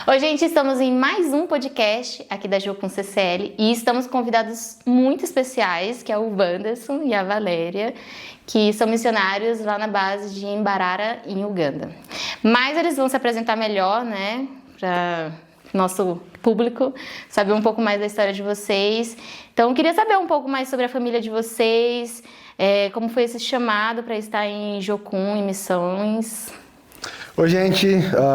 Oi, gente, estamos em mais um podcast aqui da Jocum CCL e estamos com convidados muito especiais, que é o Wanderson e a Valéria, que são missionários lá na base de Mbarara, em Uganda. Mas eles vão se apresentar melhor, né, para nosso público, saber um pouco mais da história de vocês. Então, eu queria saber um pouco mais sobre a família de vocês, como foi esse chamado para estar em Jocum, em missões. Oi, gente,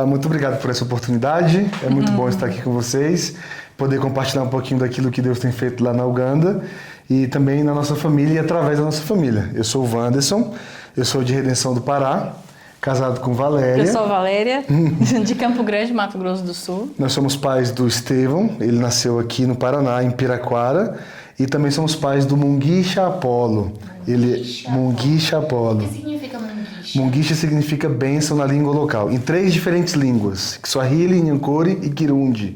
muito obrigado por essa oportunidade. É muito bom estar aqui com vocês, poder compartilhar um pouquinho daquilo que Deus tem feito lá na Uganda e também na nossa família e através da nossa família. Eu sou o Wanderson, eu sou de Redenção do Pará, casado com Valéria. Eu sou a Valéria, de Campo Grande, Mato Grosso do Sul. Nós somos pais do Estevão, ele nasceu aqui no Paraná, em Piraquara, e também somos pais do Munguicha Apolo. Munguicha Apolo. O que significa Munguicha? Munguicha significa bênção na língua local, em 3 diferentes línguas, Swahili, Nyankore e Kirundi.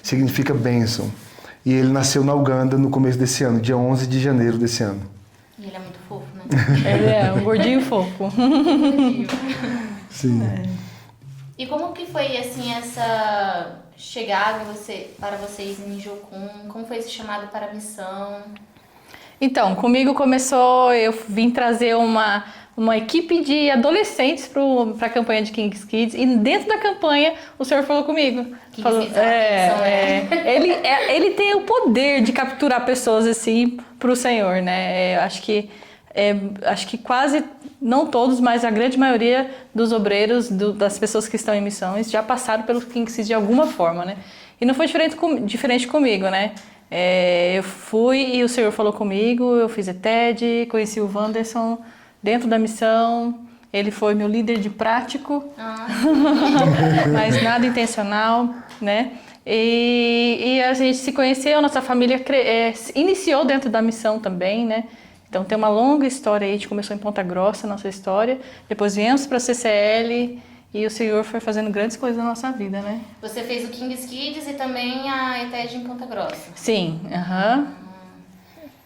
Significa bênção. E ele nasceu na Uganda no começo desse ano, dia 11 de janeiro desse ano. E ele é muito fofo, né? Ele é um gordinho fofo. Sim. E como que foi, assim, essa chegada para vocês em Jocum? Como foi esse chamado para a missão? Então, comigo começou, eu vim trazer uma equipe de adolescentes para a campanha de King's Kids e dentro da campanha o senhor falou comigo. Falou, ele tem o poder de capturar pessoas assim para o Senhor, né? Acho que quase, não todos, mas a grande maioria dos obreiros, das pessoas que estão em missões já passaram pelo King's Kids de alguma forma, né? E não foi diferente comigo, né? Eu fui e o Senhor falou comigo, eu fiz ETED, conheci o Wanderson dentro da missão, ele foi meu líder de prático, mas nada intencional, né? E a gente se conheceu, nossa família iniciou dentro da missão também, né? Então tem uma longa história aí, a gente começou em Ponta Grossa, nossa história, depois viemos para a CCL e o Senhor foi fazendo grandes coisas na nossa vida, né? Você fez o King's Kids e também a ETED em Ponta Grossa? Sim, aham.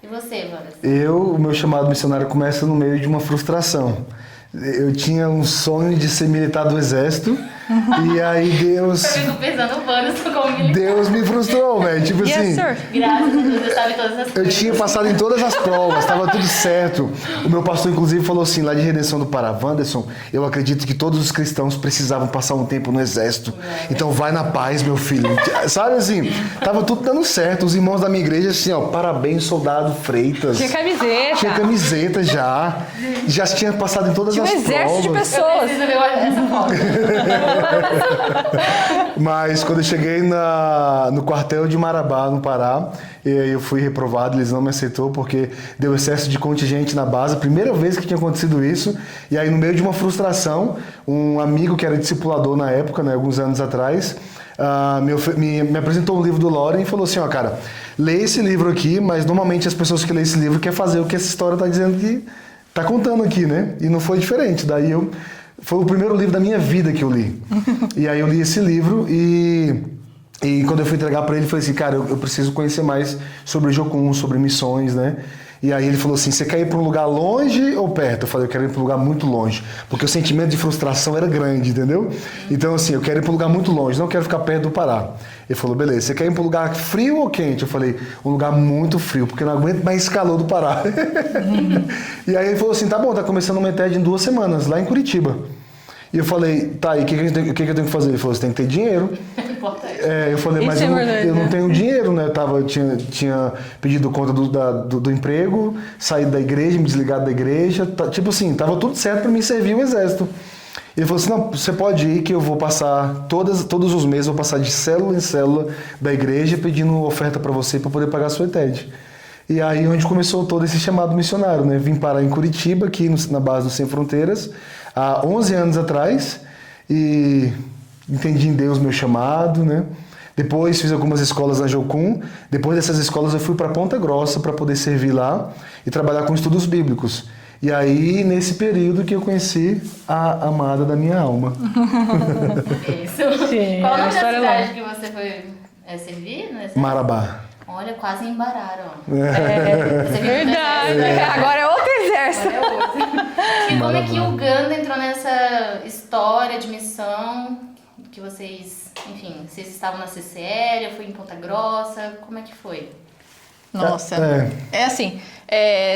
E você, Wanderson? O meu chamado missionário começa no meio de uma frustração. Eu tinha um sonho de ser militar do exército e aí Deus... Eu fico pensando o Wanderson como militar. Deus me frustrou, velho. Tipo Yes, assim... sir. Graças a Deus, você sabe todas as Eu coisas. tinha passado em todas as provas, estava tudo certo. O meu pastor, inclusive, falou assim, lá de Redenção do Pará: Wanderson, eu acredito que todos os cristãos precisavam passar um tempo no exército. Então vai na paz, meu filho. Sabe assim, tava tudo dando certo. Os irmãos da minha igreja, assim, ó, parabéns, soldado Freitas. Tinha camiseta. Tinha camiseta já. Já tinha passado em todas Tinha um as exército de provas. Eu pessoas. preciso ver essa foto. Mas quando eu cheguei no quartel de Marabá, no Pará, e aí eu fui reprovado, eles não me aceitou porque deu excesso de contingente na base, a primeira vez que tinha acontecido isso, e aí no meio de uma frustração, um amigo que era discipulador na época, né, alguns anos atrás, me apresentou um livro do Loren e falou assim, ó, cara, lê esse livro aqui, mas normalmente as pessoas que lêem esse livro querem fazer o que essa história tá dizendo que tá contando aqui, né? E não foi diferente. Daí foi o primeiro livro da minha vida que eu li. E aí eu li esse livro e quando eu fui entregar para ele, eu falei assim, cara, eu preciso conhecer mais sobre Jocum, sobre missões, né? E aí ele falou assim, você quer ir para um lugar longe ou perto? Eu falei, eu quero ir para um lugar muito longe, porque o sentimento de frustração era grande, entendeu? Então assim, eu quero ir para um lugar muito longe, não quero ficar perto do Pará. Ele falou, beleza, você quer ir para um lugar frio ou quente? Eu falei, um lugar muito frio, porque eu não aguento mais esse calor do Pará. E aí ele falou assim, tá bom, tá começando uma ETED em 2 semanas, lá em Curitiba. E eu falei, tá, e o que eu tenho que fazer? Ele falou, você tem que ter dinheiro. Eu falei, mas eu não tenho dinheiro, né? Tinha pedido conta do emprego, saído da igreja, me desligado da igreja. Tipo assim, tava tudo certo para mim servir o exército. Ele falou assim, não, você pode ir que eu vou passar, todos os meses, eu vou passar de célula em célula da igreja pedindo oferta para você para poder pagar a sua ETED. E aí onde começou todo esse chamado missionário, né? Vim parar em Curitiba, aqui na base do Sem Fronteiras, há 11 anos atrás, e entendi em Deus meu chamado, né? Depois fiz algumas escolas na Jocum. Depois dessas escolas eu fui para Ponta Grossa para poder servir lá e trabalhar com estudos bíblicos. E aí, nesse período que eu conheci a amada da minha alma. Isso. Sim, Qual o nome da história cidade que você foi servir? Marabá. Olha, quase em Mbarara, ó. É verdade. Agora é outro exército. Agora é outro. E como é que Uganda entrou nessa história de missão que vocês enfim, vocês estavam na CCL, eu fui em Ponta Grossa, como é que foi? Nossa, é assim,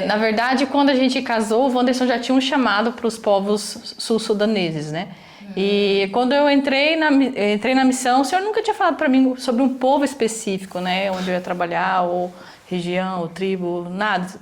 na verdade, quando a gente casou, o Wanderson já tinha um chamado para os povos sul-sudaneses, né? E quando eu entrei na missão, o senhor nunca tinha falado para mim sobre um povo específico, né? Onde eu ia trabalhar, ou região, ou tribo,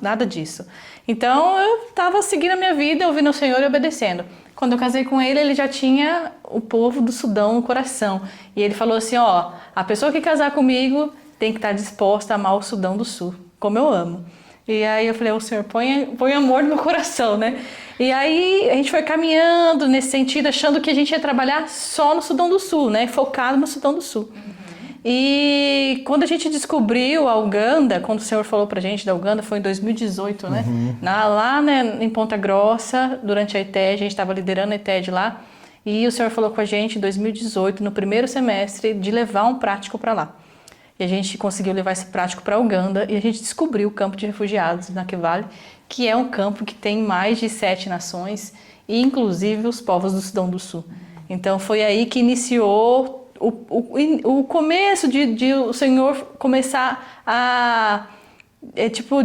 nada disso. Então, eu estava seguindo a minha vida, ouvindo o Senhor e obedecendo. Quando eu casei com ele, ele já tinha o povo do Sudão no coração. E ele falou assim, ó, a pessoa que casar comigo tem que estar disposta a amar o Sudão do Sul, como eu amo. E aí eu falei, o Senhor, põe amor no meu coração, né? E aí a gente foi caminhando nesse sentido, achando que a gente ia trabalhar só no Sudão do Sul, né? Focado no Sudão do Sul. E quando a gente descobriu a Uganda, quando o Senhor falou pra gente da Uganda, foi em 2018, né? Lá, né, em Ponta Grossa, durante a ETED, a gente estava liderando a ETED lá, e o Senhor falou com a gente em 2018, no primeiro semestre, de levar um prático para lá. E a gente conseguiu levar esse prático para a Uganda, e a gente descobriu o campo de refugiados na Kivale, que é um campo que tem mais de 7 nações, e inclusive os povos do Sudão do Sul. Então foi aí que iniciou o começo de o Senhor começar a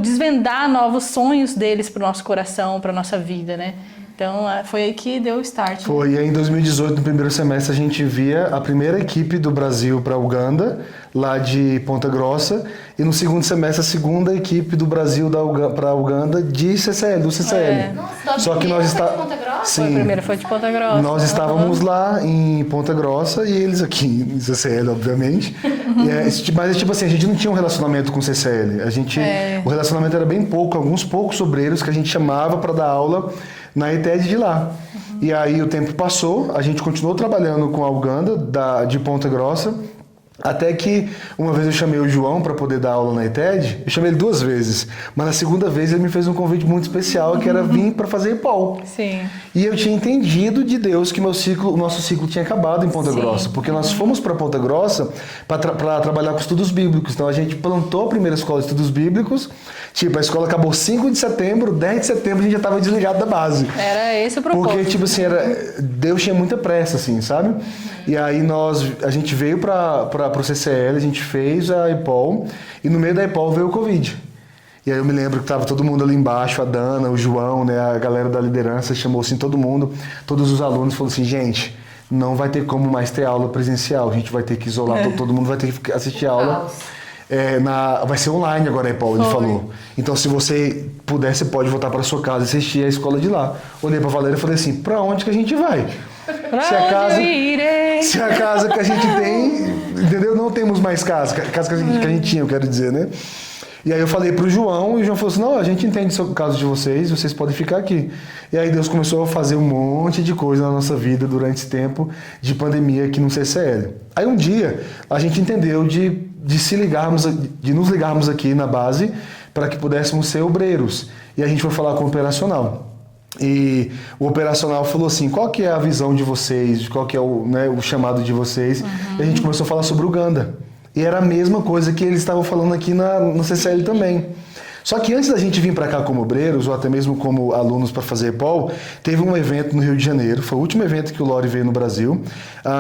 desvendar novos sonhos deles para o nosso coração, para a nossa vida, né? Então foi aí que deu o start. Foi, e aí em 2018, no primeiro semestre, a gente via a primeira equipe do Brasil para Uganda, lá de Ponta Grossa, e no segundo semestre a segunda equipe do Brasil para Uganda de CCL, do CCL. Nossa, Só que nós está de Ponta Grossa? Sim, A primeira foi de Ponta Grossa. nós estávamos lá em Ponta Grossa e eles aqui em CCL, obviamente. Mas tipo assim, a gente não tinha um relacionamento com o CCL. O relacionamento era bem pouco, alguns poucos obreiros que a gente chamava para dar aula na ETED de lá. E aí o tempo passou, a gente continuou trabalhando com a Uganda, de Ponta Grossa, até que uma vez eu chamei o João para poder dar aula na ETED. Eu chamei ele 2 vezes, mas na segunda vez ele me fez um convite muito especial, que era vir para fazer EPOL. Sim. E eu tinha entendido de Deus que o nosso ciclo tinha acabado em Ponta Grossa, porque nós fomos para Ponta Grossa para trabalhar com estudos bíblicos. Então a gente plantou a primeira escola de estudos bíblicos. Tipo, a escola acabou 5 de setembro, 10 de setembro a gente já estava desligado da base. Era esse o propósito. Porque, tipo assim, Deus tinha muita pressa, assim, sabe? E aí a gente veio para o CCL, a gente fez a EPOL, e no meio da EPOL veio o Covid. E aí eu me lembro que estava todo mundo ali embaixo, a Dana, o João, né, a galera da liderança, chamou assim todo mundo, todos os alunos, falou assim, gente, não vai ter como mais ter aula presencial, a gente vai ter que isolar, todo mundo vai ter que assistir aula. Vai ser online agora, aí, Paulo, ele falou. Então, se você puder, você pode voltar para sua casa e assistir a escola de lá. Olhei para a Valéria e falei assim, para onde que a gente vai? Se a casa que a gente tem, entendeu? Não temos mais casa que a gente tinha, eu quero dizer, né? E aí eu falei pro João, e o João falou assim, não, a gente entende o caso de vocês podem ficar aqui. E aí Deus começou a fazer um monte de coisa na nossa vida durante esse tempo de pandemia aqui no CCL. Aí um dia, a gente entendeu de nos ligarmos aqui na base para que pudéssemos ser obreiros. E a gente foi falar com o operacional. E o operacional falou assim, qual que é a visão de vocês, qual que é o chamado de vocês? E a gente começou a falar sobre Uganda. E era a mesma coisa que eles estavam falando aqui no CCL também. Só que antes da gente vir para cá como obreiros, ou até mesmo como alunos para fazer EPOL, teve um evento no Rio de Janeiro, foi o último evento que o Lori veio no Brasil,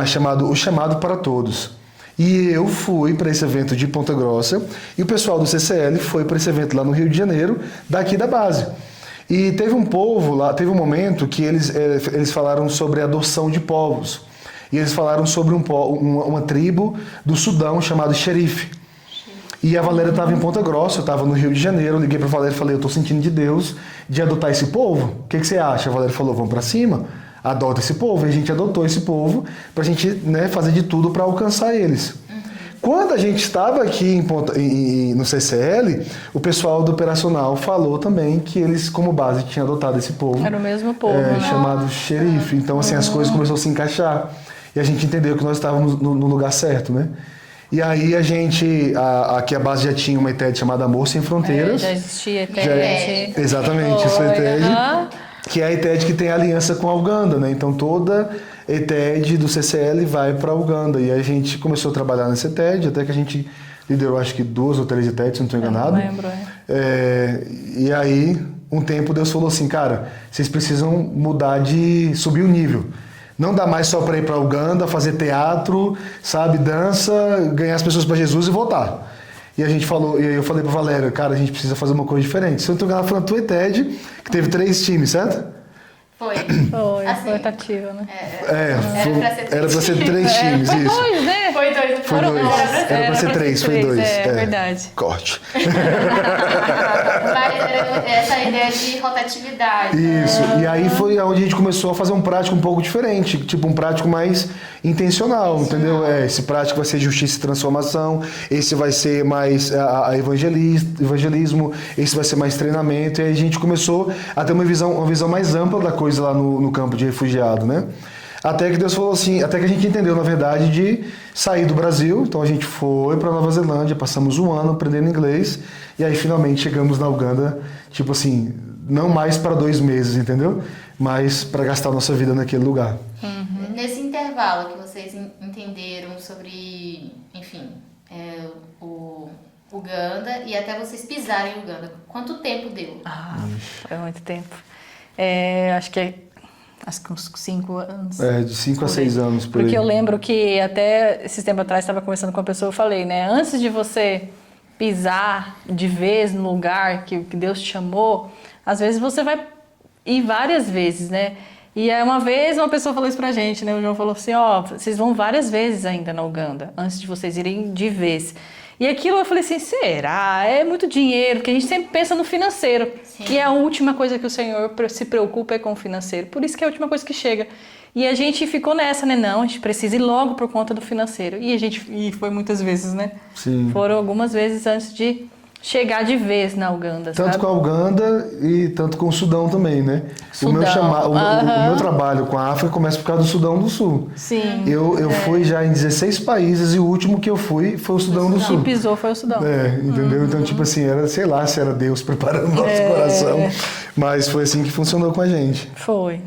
chamado O Chamado para Todos. E eu fui para esse evento de Ponta Grossa, e o pessoal do CCL foi para esse evento lá no Rio de Janeiro, daqui da base. E teve um povo lá, teve um momento que eles falaram sobre a adoção de povos. E eles falaram sobre uma tribo do Sudão chamada Xerife. E a Valéria estava em Ponta Grossa, eu estava no Rio de Janeiro, eu liguei para a Valéria e falei, eu estou sentindo de Deus de adotar esse povo. O que você acha? A Valéria falou, vamos para cima, adota esse povo. E a gente adotou esse povo para a gente, né, fazer de tudo para alcançar eles. Quando a gente estava aqui no CCL, o pessoal do operacional falou também que eles, como base, tinham adotado esse povo. Era o mesmo povo. Chamado Xerife. Então, assim, as coisas começaram a se encaixar. E a gente entendeu que nós estávamos no lugar certo, né? E aí aqui a base já tinha uma ETED chamada Amor Sem Fronteiras. Já existia ETED. Exatamente, essa ETED. Que é a ETED que tem aliança com a Uganda, né? Então toda ETED do CCL vai para a Uganda. E aí a gente começou a trabalhar nessa ETED, até que a gente liderou acho que 2 ou 3 ETEDs, se não estou enganado. Não lembro, E aí, um tempo Deus falou assim, cara, vocês precisam subir o nível. Não dá mais só para ir para Uganda, fazer teatro, sabe, dança, ganhar as pessoas para Jesus e voltar. E a gente falou, e eu falei para Valéria, cara, a gente precisa fazer uma coisa diferente. Se eu não tô enganado, foi na Tueted, que teve 3 times, certo? Foi. Foi, Assim, rotativa, né? Era pra ser 3 times, Foi isso. 2, né? Foi 2. Foi 2. Era pra ser 3, foi 2. É verdade. Corte. Mas era essa ideia de rotatividade. Isso. E aí foi onde a gente começou a fazer um prático um pouco diferente, tipo um prático mais intencional, entendeu? Esse prático vai ser justiça e transformação, esse vai ser mais evangelismo, esse vai ser mais treinamento, e aí a gente começou a ter uma visão mais ampla da coisa lá no campo de refugiado, né? Até que Deus falou assim, até que a gente entendeu, na verdade, de sair do Brasil. Então a gente foi para Nova Zelândia, passamos 1 ano aprendendo inglês, e aí finalmente chegamos na Uganda, tipo assim, não mais para 2 meses, entendeu? Mas para gastar nossa vida naquele lugar. Nesse intervalo que vocês entenderam sobre, enfim, o Uganda e até vocês pisarem em Uganda, quanto tempo deu? Foi muito tempo. Acho que uns 5 anos. De 5 a 6 anos, por aí. Porque eu lembro que até esses tempos atrás estava conversando com uma pessoa, eu falei, né? Antes de você pisar de vez no lugar que Deus te chamou, às vezes você vai ir várias vezes, né? E aí uma vez uma pessoa falou isso pra gente, né? O João falou assim, vocês vão várias vezes ainda na Uganda, antes de vocês irem de vez. E aquilo eu falei assim, será? É muito dinheiro, porque a gente sempre pensa no financeiro. Sim. E a última coisa que o Senhor se preocupa é com o financeiro. Por isso que é a última coisa que chega. E a gente ficou nessa, né? Não, a gente precisa ir logo por conta do financeiro. E foi muitas vezes, né? Sim. Foram algumas vezes antes de chegar de vez na Uganda, tanto sabe? com a Uganda e tanto com o Sudão também, né? Sudão. O meu trabalho com a África começa por causa do Sudão do Sul. Sim. Eu fui já em 16 países e o último que eu fui foi o Sudão do Sul. Quem pisou foi o Sudão. Entendeu? Então, tipo assim, sei lá se era Deus preparando o nosso coração, mas foi assim que funcionou com a gente. Foi.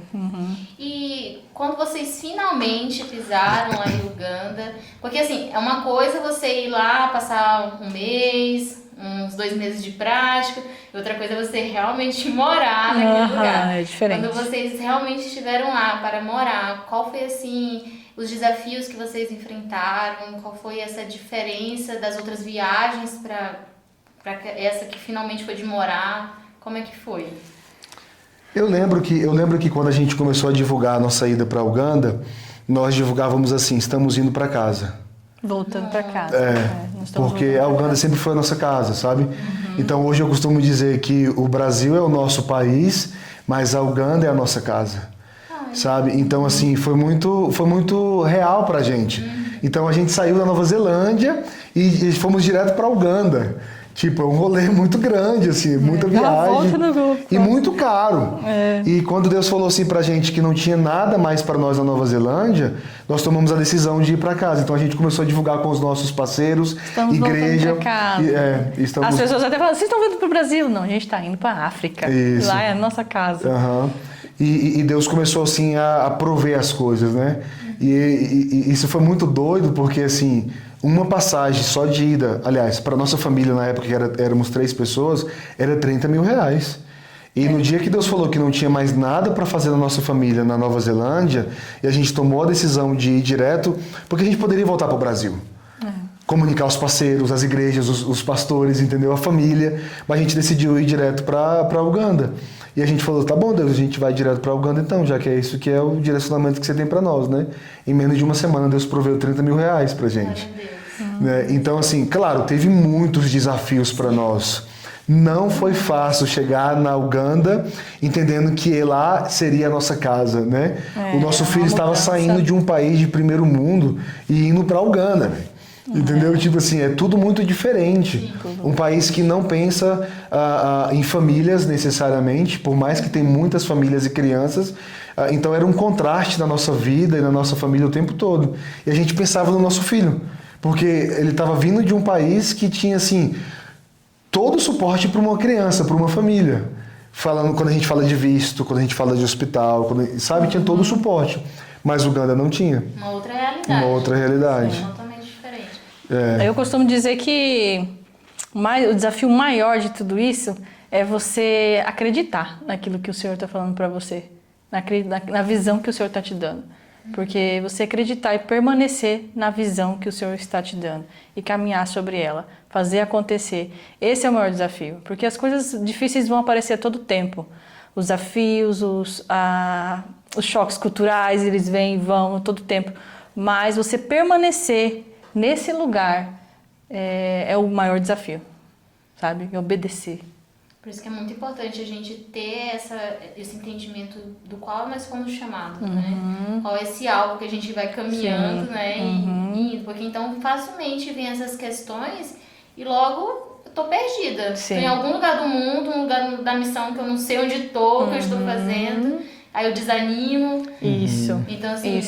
E quando vocês finalmente pisaram aí em Uganda, porque assim, é uma coisa você ir lá, passar 1 mês, uns 2 meses de prática, e outra coisa é você realmente morar naquele lugar. É diferente. Quando vocês realmente estiveram lá para morar, qual foi assim os desafios que vocês enfrentaram? Qual foi essa diferença das outras viagens para essa que finalmente foi de morar? Como é que foi? Eu lembro que quando a gente começou a divulgar a nossa ida para Uganda, nós divulgávamos assim, estamos indo para casa. Voltando para casa. Porque a Uganda sempre foi a nossa casa, sabe? Então hoje eu costumo dizer que o Brasil é o nosso país, mas a Uganda é a nossa casa, sabe? Então assim, foi muito real pra gente. Então a gente saiu da Nova Zelândia e fomos direto pra Uganda. Tipo, é um rolê muito grande, assim, muita viagem e muito caro. E quando Deus falou assim pra gente que não tinha nada mais para nós na Nova Zelândia, nós tomamos a decisão de ir para casa. Então a gente começou a divulgar com os nossos parceiros, igreja. Pra casa. As pessoas até falam, vocês estão vindo pro Brasil? Não, a gente está indo para África. Isso. Lá é a nossa casa. E Deus começou assim a prover as coisas, né? E isso foi muito doido, porque assim, uma passagem só de ida, aliás, para nossa família na época, que éramos 3 pessoas, era 30 mil reais. E no dia que Deus falou que não tinha mais nada para fazer na nossa família na Nova Zelândia, e a gente tomou a decisão de ir direto, porque a gente poderia voltar para o Brasil. Comunicar os parceiros, as igrejas, os pastores, entendeu? A família, mas a gente decidiu ir direto para Uganda. E a gente falou, tá bom, Deus, a gente vai direto para Uganda então, já que é isso que é o direcionamento que você tem para nós, né? Em menos de uma semana, Deus proveu 30 mil reais pra gente. Né? Então, assim, claro, teve muitos desafios para nós. Não foi fácil chegar na Uganda entendendo que lá seria a nossa casa, né? O nosso filho estava saindo de um país de primeiro mundo e indo para Uganda, velho. Entendeu? Tipo assim, é tudo muito diferente. Um país que não pensa em famílias necessariamente, por mais que tem muitas famílias e crianças. Então era um contraste na nossa vida e na nossa família o tempo todo. E a gente pensava no nosso filho, porque ele estava vindo de um país que tinha assim todo o suporte para uma criança, para uma família. Falando quando a gente fala de visto, quando a gente fala de hospital, sabe, tinha todo o suporte. Mas Uganda não tinha. Uma outra realidade. Uma outra realidade. Sim, totalmente diferente. Eu costumo dizer que o desafio maior de tudo isso é você acreditar naquilo que o Senhor está falando para você, na visão que o Senhor está te dando. Porque você acreditar e permanecer na visão que o Senhor está te dando e caminhar sobre ela, fazer acontecer. Esse é o maior desafio, porque as coisas difíceis vão aparecer a todo tempo. Os desafios, os choques culturais, eles vêm e vão a todo tempo. Mas você permanecer nesse lugar é o maior desafio, sabe? É obedecer. Por isso que é muito importante a gente ter esse entendimento do qual nós fomos chamados, né? Qual é esse alvo que a gente vai caminhando, né? E indo, porque então facilmente vem essas questões e logo eu tô perdida. Tô em algum lugar do mundo, um lugar da missão que eu não sei onde tô, o que eu estou fazendo, aí eu desanimo. Isso. Então assim,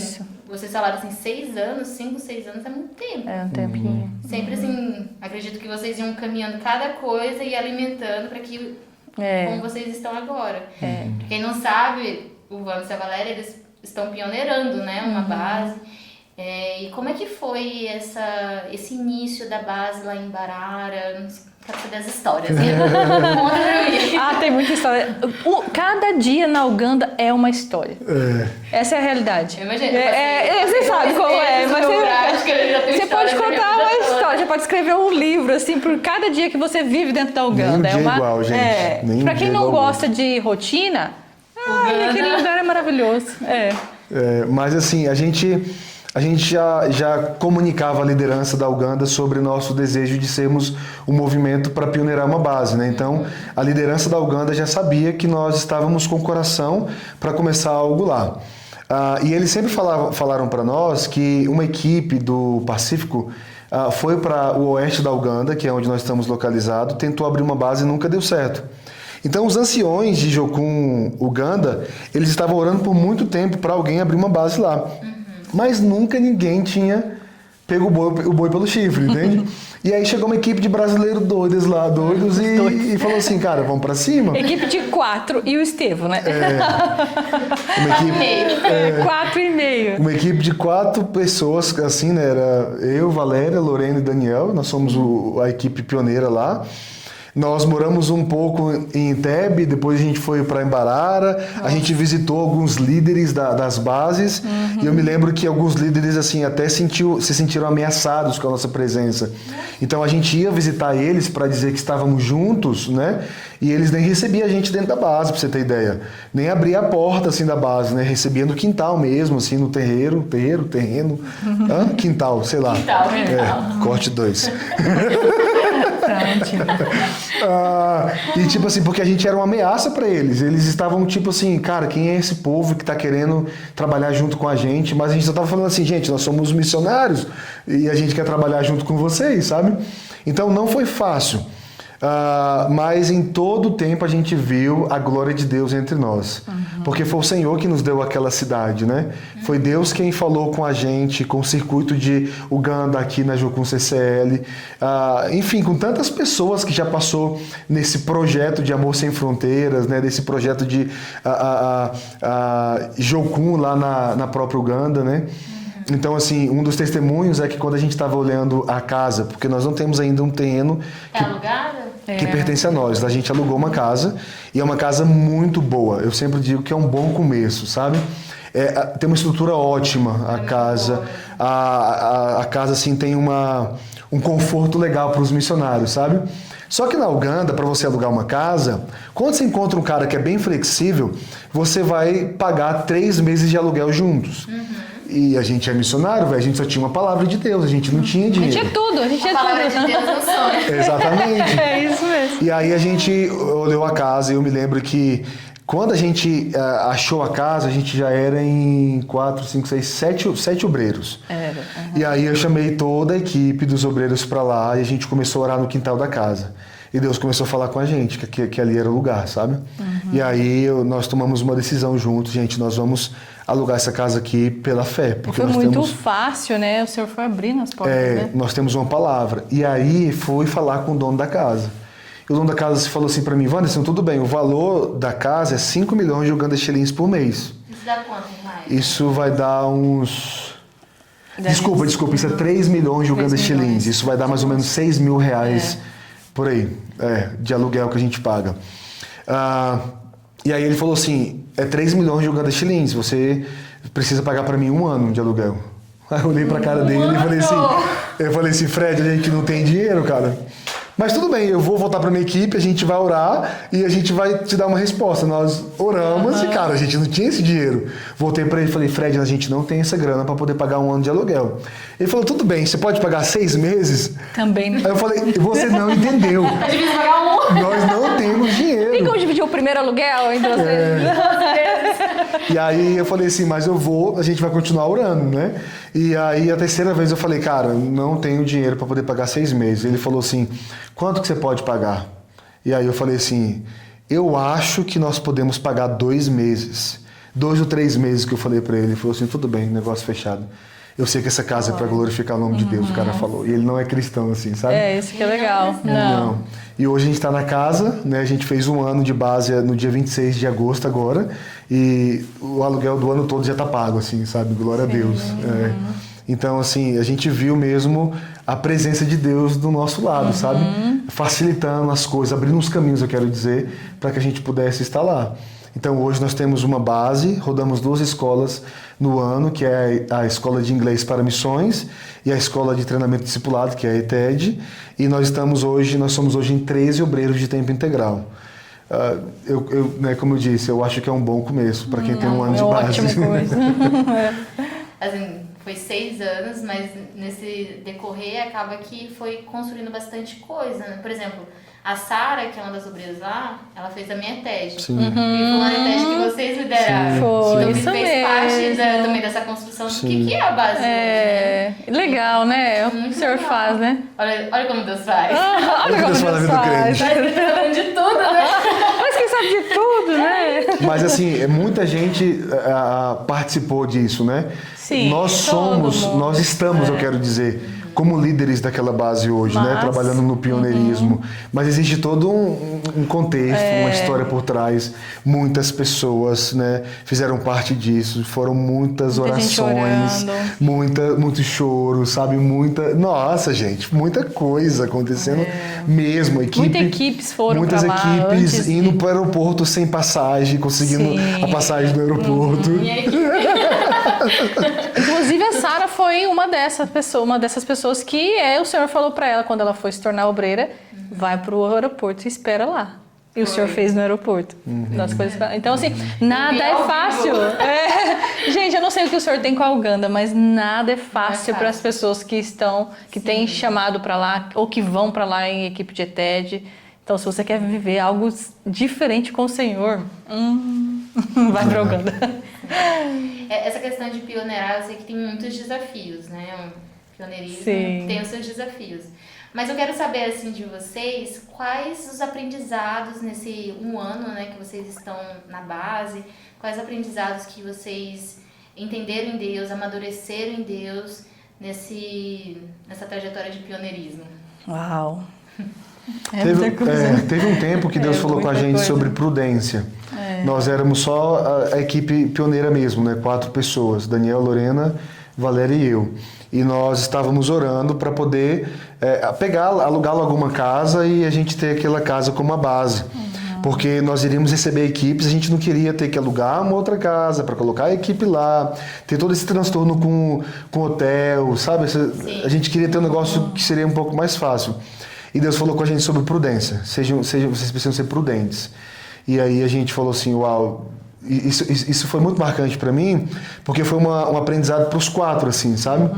vocês falaram assim, 6 anos, 5, 6 anos é muito tempo. É um tempinho. Sempre assim, acredito que vocês iam caminhando cada coisa e alimentando para que como vocês estão agora. Pra quem não sabe, o Wanderson e a Valéria, eles estão pioneirando, né, uma base. E como é que foi esse início da base lá em Barara? Quero saber as histórias. Conta pra mim. Tem muita história. Cada dia na Uganda é uma história. Essa é a realidade. Eu imagino. Você sabe como é. Mas você pode contar uma história. Você pode escrever um livro, assim, por cada dia que você vive dentro da Uganda. Nem um dia igual, gente. Pra quem não gosta de rotina, aquele lugar é maravilhoso. Mas assim, a gente já comunicava a liderança da Uganda sobre o nosso desejo de sermos um movimento para pioneirar uma base, né? Então, a liderança da Uganda já sabia que nós estávamos com o coração para começar algo lá. E eles sempre falaram para nós que uma equipe do Pacífico foi para o oeste da Uganda, que é onde nós estamos localizados, tentou abrir uma base e nunca deu certo. Então, os anciões de Jocum, Uganda, eles estavam orando por muito tempo para alguém abrir uma base lá. Mas nunca ninguém tinha pego o boi pelo chifre, entende? E aí chegou uma equipe de brasileiros doidos e falou assim, cara, vamos pra cima? Equipe de 4 e o Estevo, né? Uma equipe, 4 e meio. Uma equipe de 4 pessoas, assim, né? Era eu, Valéria, Lorena e Daniel, nós somos a equipe pioneira lá. Nós moramos um pouco em Entebbe, depois a gente foi para Embarara, a gente visitou alguns líderes das bases, e eu me lembro que alguns líderes assim até se sentiram ameaçados com a nossa presença. Então a gente ia visitar eles para dizer que estávamos juntos, né? E eles nem recebiam a gente dentro da base, para você ter ideia. Nem abria a porta assim da base, né? Recebia no quintal mesmo, assim, no terreno, quintal, sei lá. Quintal. Corte 2. E tipo assim, porque a gente era uma ameaça para eles. Eles estavam tipo assim, cara, quem é esse povo que tá querendo trabalhar junto com a gente? Mas a gente só tava falando assim, gente, nós somos missionários e a gente quer trabalhar junto com vocês, sabe? Então não foi fácil. Mas em todo o tempo a gente viu a glória de Deus entre nós. Porque foi o Senhor que nos deu aquela cidade, né? Foi Deus quem falou com a gente, com o circuito de Uganda aqui na Jocum CCL. Enfim, com tantas pessoas que já passou nesse projeto de Amor Sem Fronteiras, né? Desse projeto de Jocum lá na própria Uganda, né? Então, assim, um dos testemunhos é que quando a gente estava olhando a casa, porque nós não temos ainda um terreno que pertence a nós, a gente alugou uma casa e é uma casa muito boa. Eu sempre digo que é um bom começo, sabe? Tem uma estrutura ótima a casa, a casa assim tem um conforto legal para os missionários, sabe? Só que na Uganda, para você alugar uma casa, quando você encontra um cara que é bem flexível, você vai pagar 3 meses de aluguel juntos. E a gente é missionário, velho, a gente só tinha uma palavra de Deus, a gente não tinha dinheiro. A gente é tudo, a gente é tudo. A palavra de Deus não sonha. Exatamente. É isso mesmo. E aí a gente olhou a casa e eu me lembro que quando a gente achou a casa, a gente já era em 4, 5, 6, 7 obreiros. E aí eu chamei toda a equipe dos obreiros para lá e a gente começou a orar no quintal da casa. E Deus começou a falar com a gente, que ali era o lugar, sabe? E aí nós tomamos uma decisão juntos, gente, nós vamos alugar essa casa aqui pela fé. Porque foi muito fácil, né? O Senhor foi abrindo as portas, né? Nós temos uma palavra. E aí fui falar com o dono da casa. E o dono da casa falou assim para mim, Wanderson, tudo bem, o valor da casa é 5 milhões de Uganda shillings por mês. Isso dá quanto, mais? Isso vai dar uns... Desculpa, isso é 3 milhões de Uganda shillings. Isso vai dar mais ou menos 6 mil reais por aí, de aluguel que a gente paga. E aí ele falou assim, 3 milhões de Uganda shillings, você precisa pagar para mim 1 ano de aluguel. Aí eu olhei pra cara dele e falei assim, Fred, a gente não tem dinheiro, cara. Mas tudo bem, eu vou voltar pra minha equipe, a gente vai orar e a gente vai te dar uma resposta. Nós oramos e, cara, a gente não tinha esse dinheiro. Voltei pra ele e falei, Fred, a gente não tem essa grana pra poder pagar 1 ano de aluguel. Ele falou, tudo bem, você pode pagar 6 meses? Também. Aí eu falei, você não entendeu. É difícil pagar um. Nós não temos dinheiro. Tem como dividir o primeiro aluguel entre vocês? E aí eu falei assim, mas a gente vai continuar orando, né? E aí a terceira vez eu falei, cara, não tenho dinheiro para poder pagar 6 meses. Ele falou assim, quanto que você pode pagar? E aí eu falei assim, eu acho que nós podemos pagar 2 meses. 2 ou 3 meses que eu falei para ele. Ele falou assim, tudo bem, negócio fechado. Eu sei que essa casa é para glorificar o nome de Deus, o cara falou. E ele não é cristão assim, sabe? Isso que é legal. Não. E hoje a gente está na casa, né? A gente fez 1 ano de base no dia 26 de agosto agora. E o aluguel do ano todo já está pago, assim, sabe? Glória a Deus. Então, assim, a gente viu mesmo a presença de Deus do nosso lado, sabe? Facilitando as coisas, abrindo uns caminhos, eu quero dizer, para que a gente pudesse estar lá. Então, hoje nós temos uma base, rodamos 2 escolas no ano, que é a Escola de Inglês para Missões e a Escola de Treinamento Discipulado, que é a ETED, e nós somos hoje em 13 obreiros de tempo integral. Né, como eu disse, eu acho que é um bom começo para quem tem 1 ano de base. Ótimo começo. Assim, foi 6 anos, mas nesse decorrer acaba que foi construindo bastante coisa, né? Por exemplo, a Sara, que é uma das obreiras lá, ela fez a minha TED. Sim. E foi uma TED que vocês lideraram. Foi, então, isso fez parte também dessa construção do que é a base. Legal, né? O senhor faz, né? Olha como Deus faz. Olha como Deus faz. Ele tá sabendo de tudo, né? Mas quem sabe de tudo, né? Mas assim, muita gente participou disso, né? Sim, nós estamos, eu quero dizer, como líderes daquela base hoje, né? Trabalhando no pioneirismo. Mas existe todo um contexto, uma história por trás. Muitas pessoas, né, fizeram parte disso. Foram muitas orações, muito choro, sabe? Nossa, gente, muita coisa acontecendo mesmo. Muitas equipes foram muitas pra lá equipes indo para o aeroporto sem passagem, conseguindo a passagem do aeroporto. Inclusive a Sara foi uma dessas pessoas que o senhor falou para ela quando ela foi se tornar obreira, vai pro aeroporto e espera lá. E o senhor fez no aeroporto. Então, assim, nada é fácil. Gente, eu não sei o que o senhor tem com a Uganda, mas nada é fácil para as pessoas que têm chamado para lá ou que vão para lá em equipe de ETED. Então, se você quer viver algo diferente com o Senhor, vai para a Uganda. Essa questão de pioneirar, eu sei que tem muitos desafios, né? O pioneirismo tem os seus desafios. Mas eu quero saber, assim, de vocês, quais os aprendizados nesse 1 ano, né, que vocês estão na base, quais aprendizados que vocês entenderam em Deus, amadureceram em Deus nessa trajetória de pioneirismo? Uau! Teve um tempo que Deus falou com a gente sobre prudência. Nós éramos só a equipe pioneira mesmo, né? 4 pessoas, Daniel, Lorena, Valéria e eu. E nós estávamos orando para poder alugar logo uma casa e a gente ter aquela casa como a base. Porque nós iríamos receber equipes, a gente não queria ter que alugar uma outra casa para colocar a equipe lá, ter todo esse transtorno com hotel, sabe? A gente queria ter um negócio que seria um pouco mais fácil. E Deus falou com a gente sobre prudência. Vocês precisam ser prudentes. E aí a gente falou assim, uau, isso foi muito marcante para mim, porque foi um aprendizado para os 4, assim, sabe?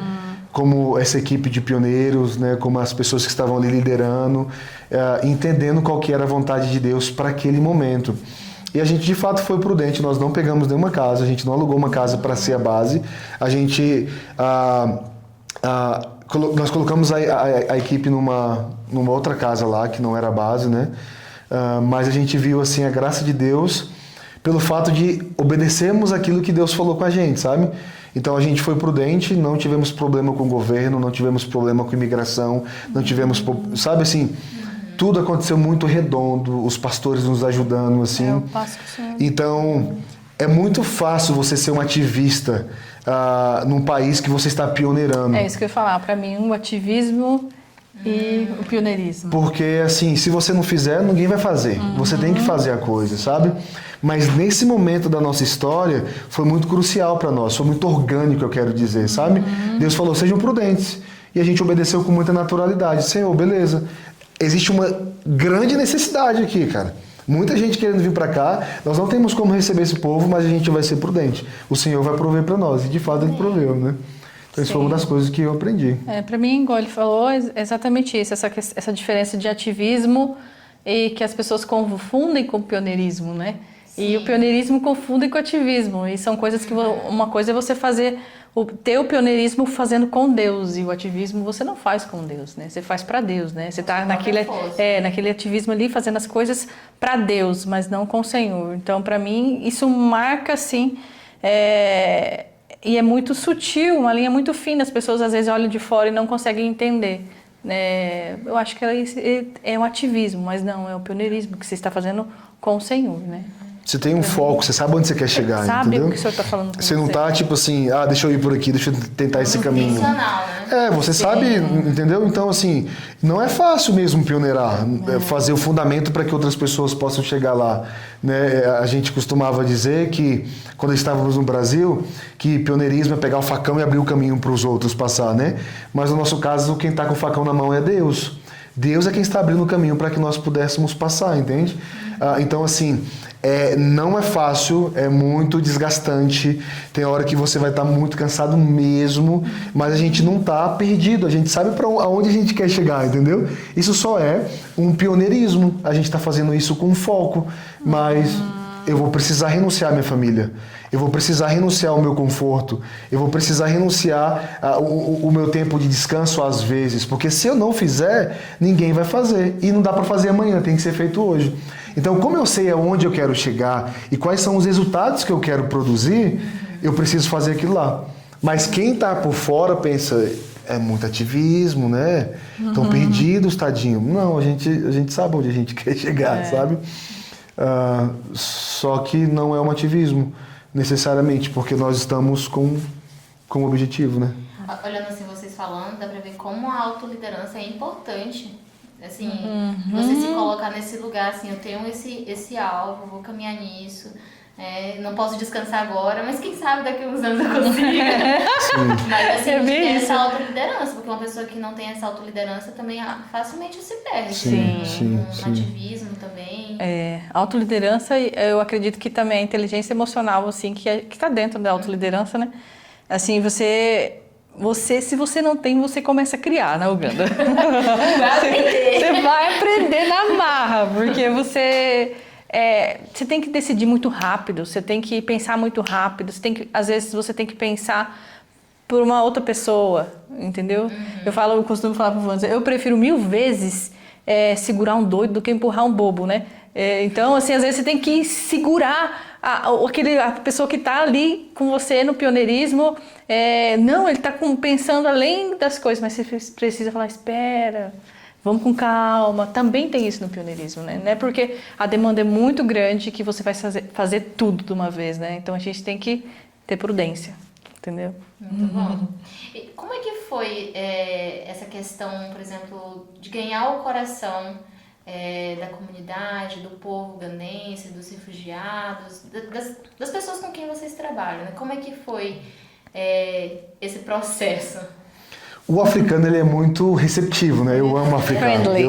Como essa equipe de pioneiros, né? Como as pessoas que estavam ali liderando, entendendo qual que era a vontade de Deus para aquele momento. E a gente de fato foi prudente, nós não pegamos nenhuma casa, a gente não alugou uma casa para ser a base, a gente... nós colocamos a equipe numa outra casa lá, que não era a base, né? Mas a gente viu assim a graça de Deus pelo fato de obedecermos aquilo que Deus falou com a gente, sabe? Então a gente foi prudente, não tivemos problema com o governo, não tivemos problema com imigração, não tivemos, sabe assim, tudo aconteceu muito redondo, os pastores nos ajudando, assim. Então é muito fácil você ser um ativista num país que você está pioneirando. É isso que eu ia falar. Para mim, o ativismo e o pioneirismo. Porque, assim, se você não fizer, ninguém vai fazer. Você tem que fazer a coisa, sabe? Mas nesse momento da nossa história, foi muito crucial para nós, foi muito orgânico, eu quero dizer, sabe? Deus falou, sejam prudentes. E a gente obedeceu com muita naturalidade. Senhor, beleza. Existe uma grande necessidade aqui, cara. Muita gente querendo vir para cá, nós não temos como receber esse povo, mas a gente vai ser prudente. O Senhor vai prover para nós, e de fato Ele proveu, né? Então isso foi uma das coisas que eu aprendi. Para mim, igual ele falou, é exatamente isso, essa diferença de ativismo e que as pessoas confundem com o pioneirismo, né? Sim. E o pioneirismo confundem com o ativismo, e são coisas que uma coisa é você fazer, ter o pioneirismo fazendo com Deus, e o ativismo você não faz com Deus, né? Você faz para Deus, né? Você está naquele ativismo ali fazendo as coisas para Deus, mas não com o Senhor. Então, para mim, isso marca, assim, e é muito sutil, uma linha muito fina. As pessoas às vezes olham de fora e não conseguem entender. Eu acho que é um ativismo, mas não, é o pioneirismo que você está fazendo com o Senhor, né? Você tem um foco, você sabe onde você quer chegar, sabe entendeu? O que o senhor está falando com você não está tipo assim, deixa eu ir por aqui, deixa eu tentar esse caminho. Né? Você sabe, entendeu? Então, assim, não é fácil mesmo pioneirar, fazer o fundamento para que outras pessoas possam chegar lá. Né? A gente costumava dizer que, quando estávamos no Brasil, que pioneirismo é pegar o facão e abrir o caminho para os outros passar, né? Mas no nosso caso, quem está com o facão na mão é Deus. Deus é quem está abrindo o caminho para que nós pudéssemos passar, entende? Então, assim, não é fácil, é muito desgastante, tem hora que você vai estar muito cansado mesmo, mas a gente não está perdido, a gente sabe para onde a gente quer chegar, entendeu? Isso só é um pioneirismo, a gente está fazendo isso com foco, mas eu vou precisar renunciar à minha família, eu vou precisar renunciar ao meu conforto, eu vou precisar renunciar o meu tempo de descanso às vezes, porque se eu não fizer, ninguém vai fazer, e não dá para fazer amanhã, tem que ser feito hoje. Então, como eu sei aonde eu quero chegar e quais são os resultados que eu quero produzir, eu preciso fazer aquilo lá. Mas quem está por fora pensa, é muito ativismo, né? Estão perdidos, tadinho. Não, a gente sabe onde a gente quer chegar, sabe? Só que não é um ativismo, necessariamente, porque nós estamos com um objetivo, né? Olhando assim, vocês falando, dá pra ver como a autoliderança é importante. Assim, você se colocar nesse lugar, assim, eu tenho esse alvo, vou caminhar nisso, não posso descansar agora, mas quem sabe daqui a uns anos eu consiga. Mas assim, a gente tem essa autoliderança, porque uma pessoa que não tem essa autoliderança também facilmente se perde. Um ativismo também. Autoliderança, eu acredito que também a inteligência emocional, assim, que está dentro da autoliderança, né? Assim, se você não tem, você começa a criar na Uganda. Você vai aprender na marra, porque você tem que decidir muito rápido, você tem que pensar muito rápido, às vezes você tem que pensar por uma outra pessoa, entendeu? Eu costumo falar para o Vanza, eu prefiro 1000 vezes segurar um doido do que empurrar um bobo, né? Então, assim, às vezes você tem que segurar a pessoa que está ali com você no pioneirismo. Não, ele está pensando além das coisas, mas você precisa falar, espera, vamos com calma. Também tem isso no pioneirismo, né? Não é porque a demanda é muito grande que você vai fazer tudo de uma vez, né? Então a gente tem que ter prudência, entendeu? Muito bom. E como é que foi essa questão, por exemplo, de ganhar o coração da comunidade, do povo ugandense, dos refugiados, das pessoas com quem vocês trabalham, né? Como é que foi esse processo? O africano, ele é muito receptivo, né? Eu amo o africano. Friendly.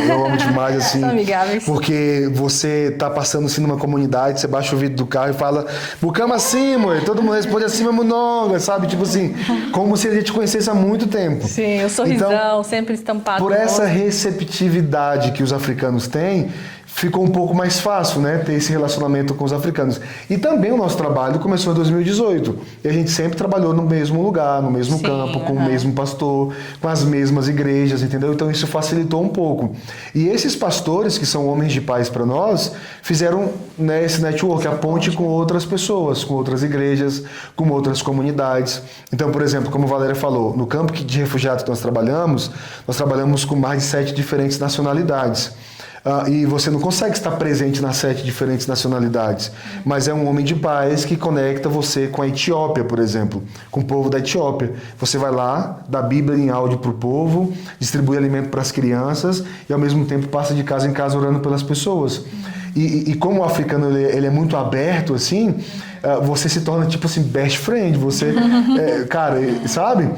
Eu amo demais, assim. São amigáveis. Porque você tá passando assim numa comunidade, você baixa o vidro do carro e fala, Bukama assim, mãe. Todo mundo responde assim, Munonga, sabe? Tipo assim, como se a gente conhecesse há muito tempo. Sim, o sorrisão, então, sempre estampado. Por essa receptividade que os africanos têm, ficou um pouco mais fácil, né, ter esse relacionamento com os africanos. E também o nosso trabalho começou em 2018. E a gente sempre trabalhou no mesmo lugar, no mesmo campo, com o mesmo pastor, com as mesmas igrejas, entendeu? Então isso facilitou um pouco. E esses pastores, que são homens de paz para nós, fizeram, né, esse network, a ponte com outras pessoas, com outras igrejas, com outras comunidades. Então, por exemplo, como a Valéria falou, no campo de refugiados que nós trabalhamos com mais de 7 diferentes nacionalidades. E você não consegue estar presente nas 7 diferentes nacionalidades, mas é um homem de paz que conecta você com a Etiópia, por exemplo, com o povo da Etiópia. Você vai lá, dá Bíblia em áudio para o povo, distribui alimento para as crianças e ao mesmo tempo passa de casa em casa orando pelas pessoas. E como o africano ele é muito aberto, assim, você se torna, tipo assim, best friend. Você, cara, sabe?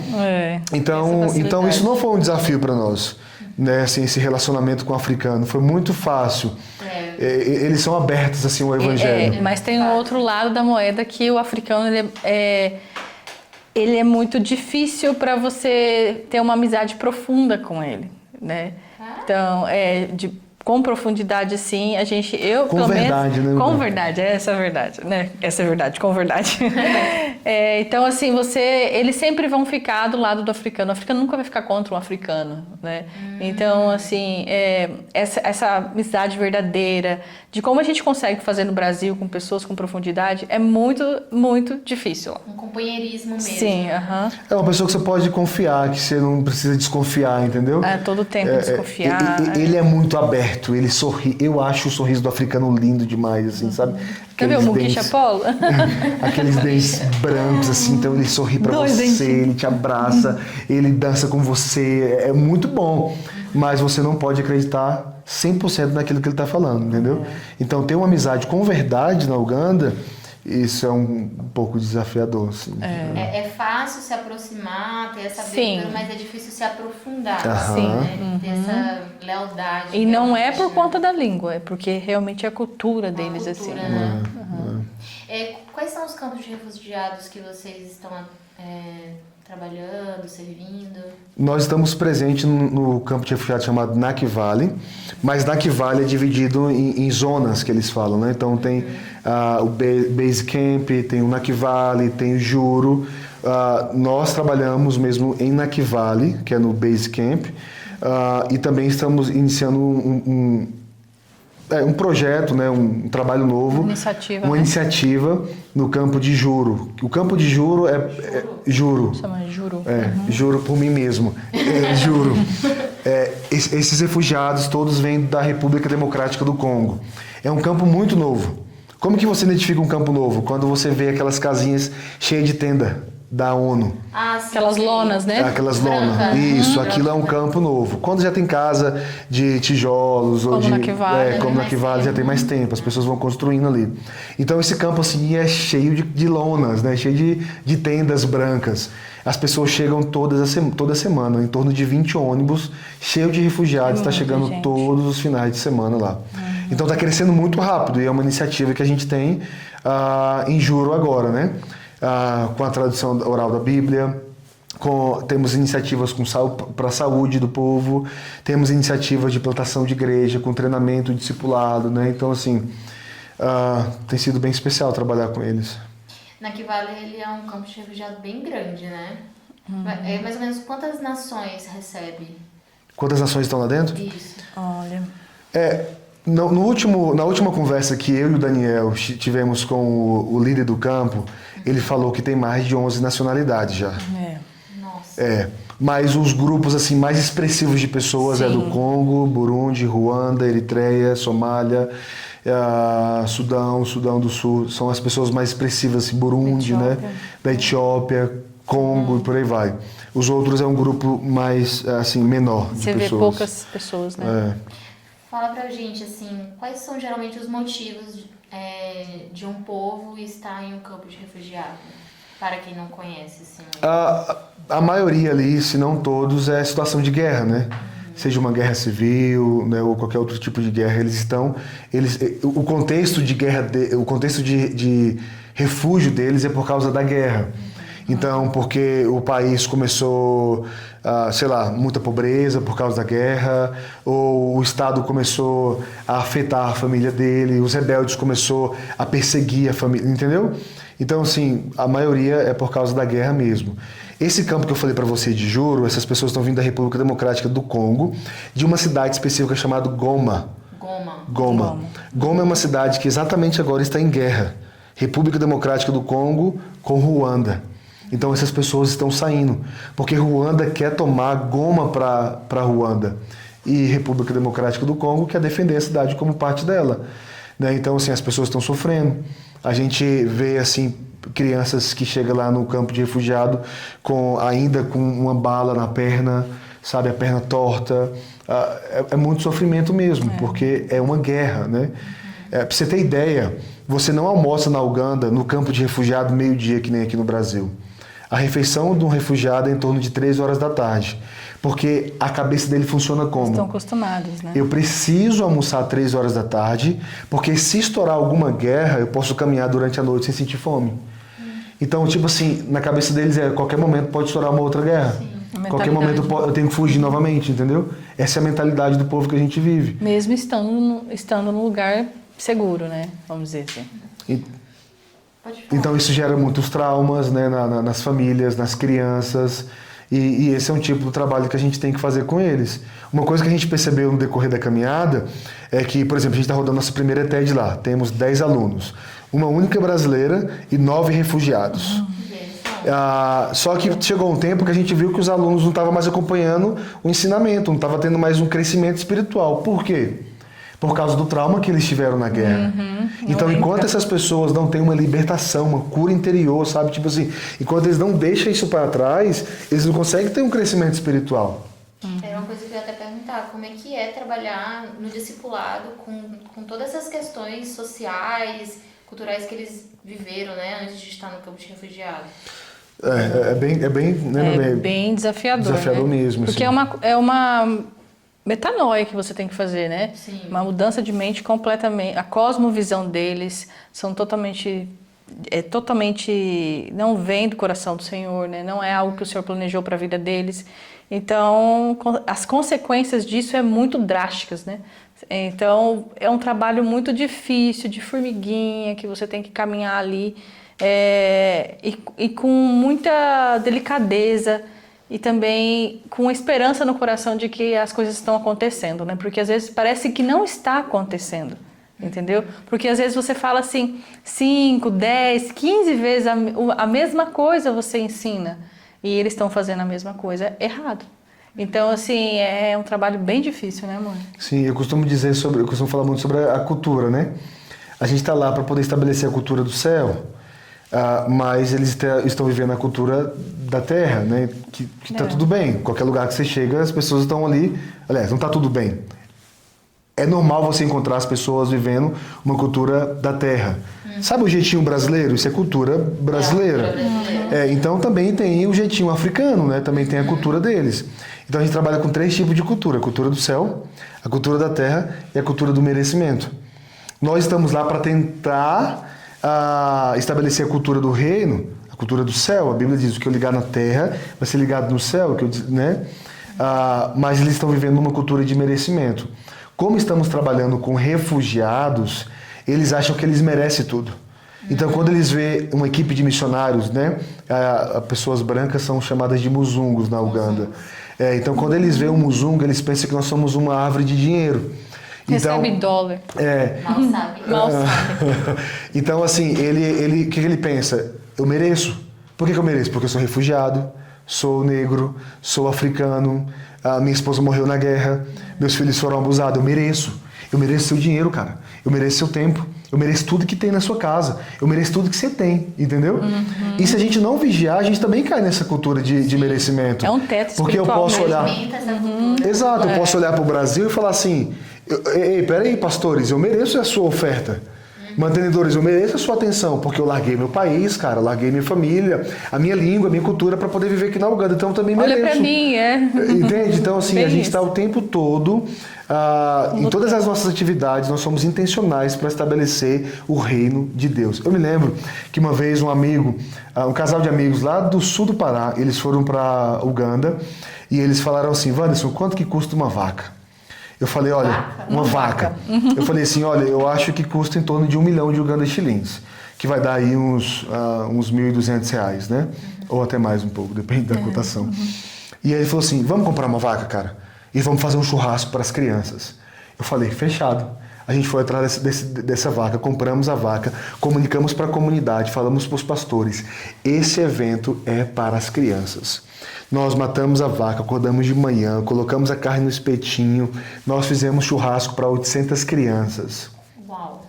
Então isso não foi um desafio para nós, né? Assim, esse relacionamento com o africano. Foi muito fácil. Eles são abertos, assim, ao evangelho. Mas tem um outro lado da moeda que o africano, ele é muito difícil para você ter uma amizade profunda com ele, né? Então, com profundidade, assim, com pelo verdade, menos... Né? Com verdade, essa é a verdade, né? Essa é a verdade, com verdade. Então, assim, eles sempre vão ficar do lado do africano. O africano nunca vai ficar contra um africano, né? Então, assim, essa amizade verdadeira, de como a gente consegue fazer no Brasil com pessoas com profundidade, é muito, muito difícil. Um companheirismo mesmo. Sim, É uma pessoa que você pode confiar, que você não precisa desconfiar, entendeu? Todo tempo desconfiar. Ele é muito aberto. Ele sorri. Eu acho o sorriso do africano lindo demais, assim, sabe? Quer ver o Mugisha Apollo? Aqueles dentes brancos, assim, então ele sorri pra você, ele te abraça, ele dança com você. É muito bom. Mas você não pode acreditar 100% naquilo que ele tá falando, entendeu? Então, ter uma amizade com verdade na Uganda, isso é um pouco desafiador, assim. É fácil se aproximar, ter essa abertura, mas é difícil se aprofundar, né? Ter essa lealdade. E não é por conta da língua, é porque realmente é a cultura deles, assim. Né? Quais são os campos de refugiados que vocês estão trabalhando, servindo? Nós estamos presentes no campo de refugiados chamado Nakivale, mas Nakivale é dividido em zonas que eles falam, né? Então tem o Base Camp, tem o Nakivale, tem o Juro. Nós trabalhamos mesmo em Nakivale, que é no Base Camp, e também estamos iniciando um projeto, né, um trabalho novo, uma iniciativa no campo de Juro. O campo de Juro Juro. Chama Juro. Juro por mim mesmo. Juro. Esses refugiados todos vêm da República Democrática do Congo. É um campo muito novo. Como que você identifica um campo novo? Quando você vê aquelas casinhas cheias de tenda da ONU. Sim, aquelas lonas, né? Aquelas lonas. Isso, aquilo é um campo novo. Quando já tem casa de tijolos ou como na Nakivale já tem mais tempo, as pessoas vão construindo ali. Então esse campo assim é cheio de lonas, né? Cheio de tendas brancas. As pessoas chegam toda semana, em torno de 20 ônibus cheios de refugiados, está chegando todos os finais de semana lá. Então está crescendo muito rápido e é uma iniciativa que a gente tem em Juro agora, né? Com a tradução oral da Bíblia, temos iniciativas para a saúde do povo, temos iniciativas de plantação de igreja, com treinamento, discipulado, né? Então, assim, tem sido bem especial trabalhar com eles. Nakivale, ele é um campo de refugiado bem grande, né? Mais ou menos quantas nações recebe? Quantas nações estão lá dentro? Isso. Olha... Na última conversa que eu e o Daniel tivemos com o líder do campo, ele falou que tem mais de 11 nacionalidades já. Nossa. Mas os grupos assim mais expressivos de pessoas é do Congo, Burundi, Ruanda, Eritreia, Somália, Sudão do Sul. São as pessoas mais expressivas, assim, Burundi, né? Da Etiópia, Congo e por aí vai. Os outros é um grupo mais assim menor de pessoas. Você vê poucas pessoas, né? Fala pra gente, assim, quais são geralmente os motivos de um povo estar em um campo de refugiado? Para quem não conhece, assim. A maioria ali, se não todos, é situação de guerra, né? Seja uma guerra civil, né, ou qualquer outro tipo de guerra, o contexto de guerra, o contexto de refúgio deles é por causa da guerra. Então, porque o país começou, muita pobreza por causa da guerra, ou o Estado começou a afetar a família dele, os rebeldes começou a perseguir a família, entendeu? Então, assim, a maioria é por causa da guerra mesmo. Esse campo que eu falei para você de Juro, essas pessoas estão vindo da República Democrática do Congo, de uma cidade específica chamada Goma. Goma é uma cidade que exatamente agora está em guerra. República Democrática do Congo com Ruanda. Então essas pessoas estão saindo, porque Ruanda quer tomar Goma para Ruanda e República Democrática do Congo quer defender a cidade como parte dela, né? Então assim, as pessoas estão sofrendo. A gente vê assim crianças que chegam lá no campo de refugiado ainda com uma bala na perna, sabe, a perna torta. É muito sofrimento mesmo, porque é uma guerra, né? Pra você ter ideia, você não almoça na Uganda, no campo de refugiado, meio-dia, que nem aqui no Brasil. A refeição de um refugiado é em torno de 3 horas da tarde. Porque a cabeça dele funciona como? Estão acostumados, né? Eu preciso almoçar 3 horas da tarde, porque se estourar alguma guerra, eu posso caminhar durante a noite sem sentir fome. Então, tipo assim, na cabeça deles a qualquer momento pode estourar uma outra guerra. Qualquer momento eu tenho que fugir novamente, entendeu? Essa é a mentalidade do povo que a gente vive. Mesmo estando num lugar seguro, né? Vamos dizer assim. Então isso gera muitos traumas, né, nas famílias, nas crianças. E esse é um tipo de trabalho que a gente tem que fazer com eles. Uma coisa que a gente percebeu no decorrer da caminhada é que, por exemplo, a gente está rodando nossa primeira ETED lá. Temos 10 alunos. Uma única brasileira e 9 refugiados. Só que chegou um tempo que a gente viu que os alunos não estavam mais acompanhando o ensinamento, não estava tendo mais um crescimento espiritual. Por quê? Por causa do trauma que eles tiveram na guerra. Então, enquanto essas pessoas não têm uma libertação, uma cura interior, sabe? Tipo assim, enquanto eles não deixam isso para trás, eles não conseguem ter um crescimento espiritual. Era uma coisa que eu ia até perguntar, como é que é trabalhar no discipulado com todas essas questões sociais, culturais que eles viveram, né, antes de estar no campo de refugiados? Bem desafiador, desafiador, né? mesmo. Porque assim. é uma metanoia que você tem que fazer, né? Sim. Uma mudança de mente completamente. A cosmovisão deles são totalmente não vem do coração do Senhor, né? Não é algo que o Senhor planejou para a vida deles. Então, as consequências disso é muito drásticas, né? Então, é um trabalho muito difícil, de formiguinha, que você tem que caminhar ali e com muita delicadeza e também com esperança no coração de que as coisas estão acontecendo, né? Porque às vezes parece que não está acontecendo, entendeu? Porque às vezes você fala assim, 5, 10, 15 vezes a mesma coisa você ensina e eles estão fazendo a mesma coisa errado. Então, assim, é um trabalho bem difícil, né, amor? Sim, eu costumo falar muito sobre a cultura, né? A gente está lá para poder estabelecer a cultura do céu, mas eles estão vivendo a cultura da terra, né? Que tá tudo bem. Qualquer lugar que você chega, as pessoas estão ali. Aliás, não tá tudo bem. É normal você encontrar as pessoas vivendo uma cultura da terra. Sabe o jeitinho brasileiro? Isso é cultura brasileira. Então também tem o jeitinho africano, né? Também tem a cultura deles. Então a gente trabalha com 3 tipos de cultura: a cultura do céu, a cultura da terra e a cultura do merecimento. Nós estamos lá para tentar estabelecer a cultura do reino, a cultura do céu. A Bíblia diz: o que eu ligar na terra vai ser ligado no céu, né? Mas eles estão vivendo uma cultura de merecimento. Como estamos trabalhando com refugiados, eles acham que eles merecem tudo. Então, quando eles vêem uma equipe de missionários, né, pessoas brancas são chamadas de muzungos na Uganda. Então, quando eles veem um muzungo, eles pensam que nós somos uma árvore de dinheiro. Recebe dólar. Mal sabe. Mal sabe. Então, assim, o que ele pensa? Eu mereço. Por que eu mereço? Porque eu sou refugiado, sou negro, sou africano, minha esposa morreu na guerra, meus filhos foram abusados. Eu mereço seu dinheiro, cara. Eu mereço seu tempo. Eu mereço tudo que tem na sua casa. Eu mereço tudo que você tem, entendeu? E se a gente não vigiar, a gente também cai nessa cultura de merecimento. É um teto espiritual. Porque eu posso olhar... Exato, eu posso olhar para o Brasil e falar assim: ei, peraí, pastores, eu mereço a sua oferta. Mantenedores, eu mereço a sua atenção, porque eu larguei meu país, cara, larguei minha família, a minha língua, a minha cultura para poder viver aqui na Uganda, então eu também mereço. Olha para mim, Entende? Então, assim, bem a gente isso. está o tempo todo, em todas as nossas atividades, nós somos intencionais para estabelecer o reino de Deus. Eu me lembro que uma vez um casal de amigos lá do sul do Pará, eles foram para Uganda e eles falaram assim: Wanderson, quanto que custa uma vaca? Eu falei, olha, uma vaca. Eu falei assim, olha, eu acho que custa em torno de 1 milhão de Uganda shillings, que vai dar aí uns R$1.200, né? Ou até mais um pouco, depende da cotação. E aí ele falou assim: vamos comprar uma vaca, cara, e vamos fazer um churrasco para as crianças. Eu falei, fechado. A gente foi atrás dessa vaca, compramos a vaca, comunicamos para a comunidade, falamos para os pastores: esse evento é para as crianças. Nós matamos a vaca, acordamos de manhã, colocamos a carne no espetinho, nós fizemos churrasco para 800 crianças. Uau!